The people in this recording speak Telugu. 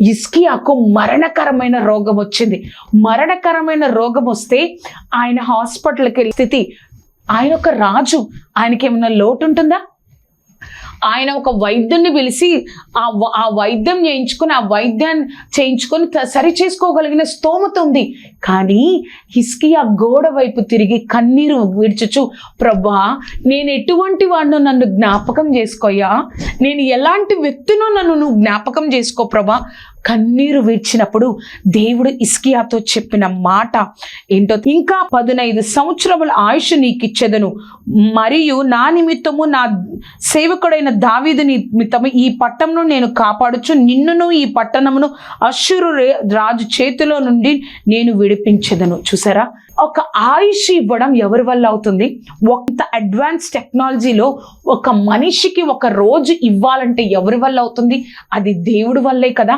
హిజ్కియాకు మరణకరమైన రోగం వచ్చింది. మరణకరమైన రోగం వస్తే ఆయన హాస్పిటల్కి వెళ్ళే స్థితి. ఆయన ఒక రాజు, ఆయనకి ఏమైనా లోటు ఉంటుందా? ఆయన ఒక వైద్యుని పిలిచి ఆ వైద్యం చేయించుకొని ఆ వైద్యాన్ని చేయించుకొని సరి చేసుకోగలిగిన స్తోమత ఉంది. కానీ హిజ్కియా గోడ వైపు తిరిగి కన్నీరు విడిచుచు, ప్రభా నేను ఎటువంటి వాడినో నన్ను జ్ఞాపకం చేసుకోయా, నేను ఎలాంటి వ్యక్తినో నన్ను నువ్వు జ్ఞాపకం చేసుకో ప్రభా, కన్నీరు విడిచినప్పుడు దేవుడు హిజ్కియాతో చెప్పిన మాట ఏంటో, ఇంకా 15 సంవత్సరముల ఆయుష్ నీకు ఇచ్చేదను, మరియు నా నిమిత్తము నా సేవకుడైన దావీదు నిమిత్తము ఈ పట్టణమును నేను కాపాడుచు నిన్నును ఈ పట్టణమును అష్షూరు రాజు చేతిలో నుండి నేను విడిపించెదను. చూసారా, ఒక ఆయుష్ ఇవ్వడం ఎవరి వల్ల అవుతుంది? ఒక అడ్వాన్స్ టెక్నాలజీలో ఒక మనిషికి ఒక రోజు ఇవ్వాలంటే ఎవరి వల్ల అవుతుంది? అది దేవుడి వల్లే కదా.